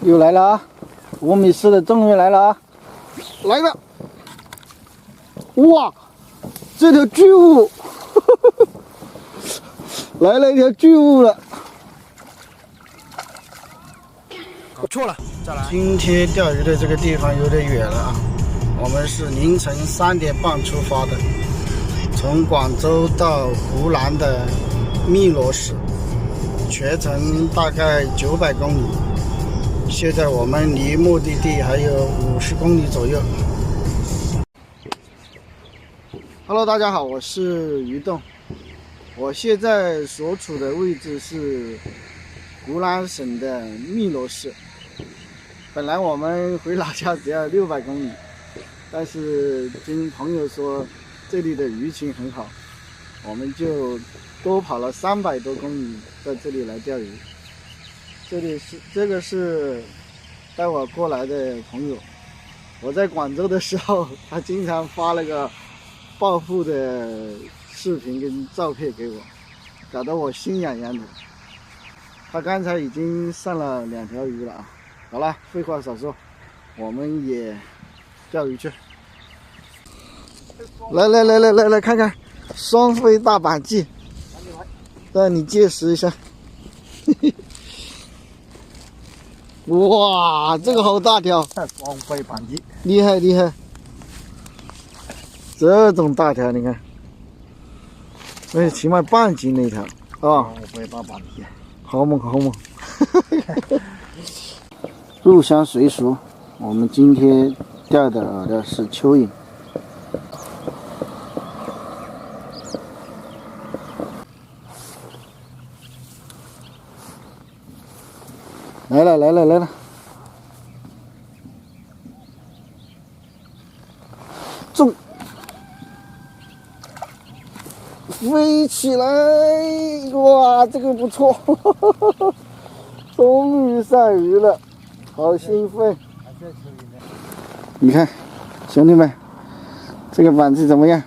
又来了啊！5米4的终于来了啊！来了！哇，这条巨物，来了一条巨物了。错了，再来。今天钓鱼的这个地方有点远了啊，我们是凌晨3点半出发的，从广州到湖南的汨罗市，全程大概900公里。现在我们离目的地还有50公里左右。Hello， 大家好，我是于栋。我现在所处的位置是湖南省的汨罗市。本来我们回老家只要600公里，但是听朋友说这里的鱼情很好，我们就多跑了300多公里在这里来钓鱼。这个是带我过来的朋友，我在广州的时候，他经常发那个暴富的视频跟照片给我，搞得我心痒痒的。他刚才已经上了2条鱼了啊！好了，废话少说，我们也钓鱼去。来，看看双飞大板鲫，让你见识一下。哇，这个好大条！双飞板鲫，厉害！这种大条，你看，那起码半斤那条啊！双飞大板鲫，好猛！入乡随俗，我们今天钓的是蚯蚓。来了！中！飞起来！哇，这个不错，终于上鱼了，好兴奋！你看，兄弟们，这个板子怎么样？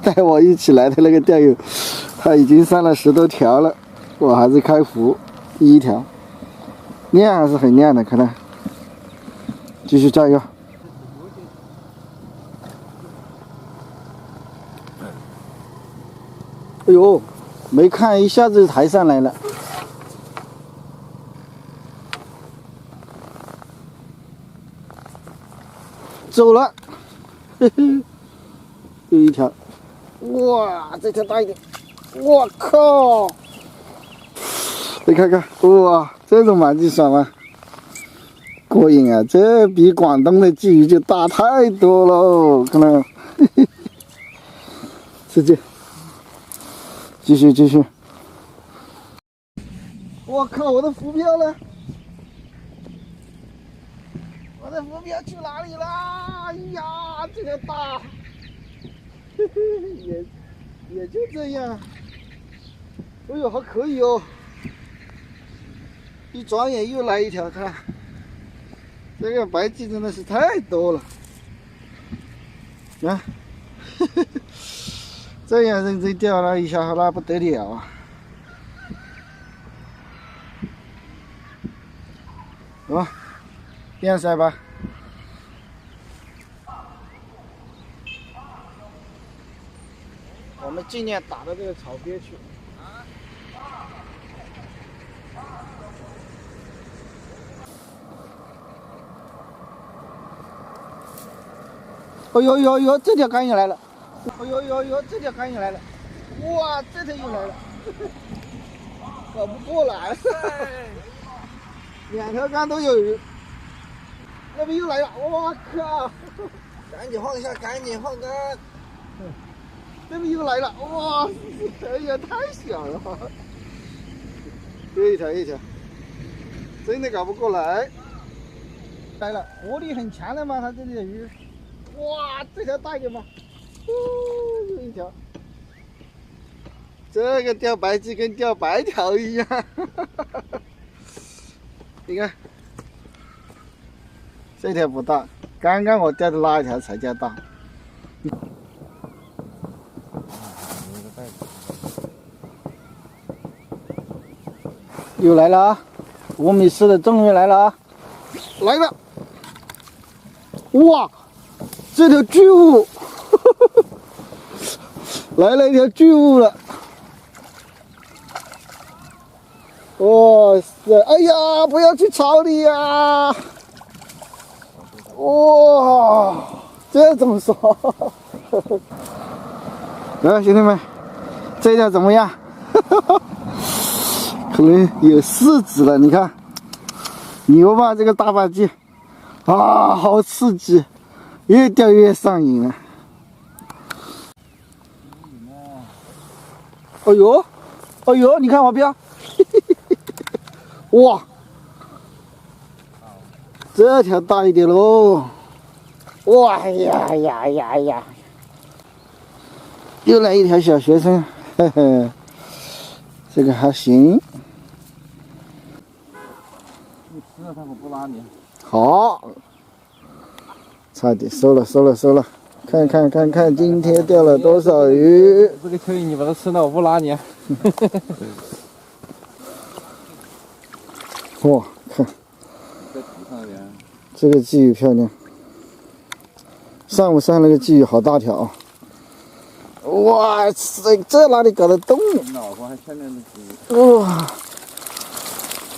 带我一起来的那个钓友，他已经上了10多条了，我还是开浮1条，量还是很亮的，看来。继续加油！哎呦，没看一下子就抬上来了。走了，嘿嘿，又一条。哇，这条大一点！我靠！你看看，哇，这种板鲫爽吗？过瘾啊！这比广东的鲫鱼就大太多了，看到？使劲，继续！我靠，我的浮标呢？我的浮标去哪里啦？哎呀，这条大，嘿嘿，也就这样。哎呦，还可以哦！一转眼又来一条，看，这个白鲫真的是太多了。啊，这样认真钓了一下，那不得了啊！好，变色吧。我们尽量打到这个草边去。哎呦，这条竿也来了！哎呦，这条竿也来了！哇，这条又来了！搞不过来，2条竿都有鱼。那边又来了！我靠！赶紧换竿！那边又来了！哇，哎呀，太小了！又一条，真的搞不过来。来了，活力很强的嘛，它这里的鱼。哇，这条大一点吧，又一条。这个钓白鲫跟钓白条一样，你看，这条不大，刚刚我钓的那一条才叫大。又来了啊！我没事的终于来了啊！来了！哇，这条巨物，来了一条巨物了！哇塞！哎呀，不要去草里呀！哇，这怎么说？来，兄弟们，这条怎么样？可能有4指了，你看，牛吧？这个大把鲫啊，好刺激，越钓越上瘾了。哎呦，哎呦，你看我标，哇，这条大一点喽！哇呀呀呀呀！又来一条小学生，嘿嘿，这个还行。你吃了它可不拉你。好，差点收了，收了，收了。看看看看，今天钓了多少鱼？这个蚯蚓你把它吃了，我不拉你。哇，看在土上面。这个鲫鱼漂亮。上午上那个鲫鱼好大条啊！哇，这哪里搞得动？脑瓜还漂亮的鲫鱼。哇，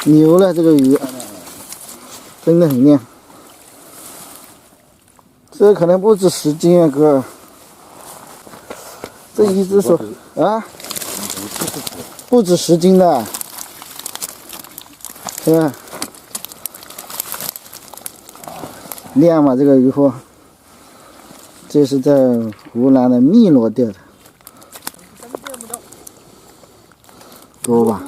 牛了这个鱼，真的很亮。这可能不止10斤啊，哥。这一只手啊，不止10斤的，是吧？亮嘛，这个鱼货。这是在湖南的汨罗钓的，多吧？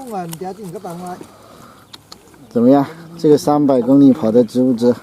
怎么样？这个300公里跑的值不值？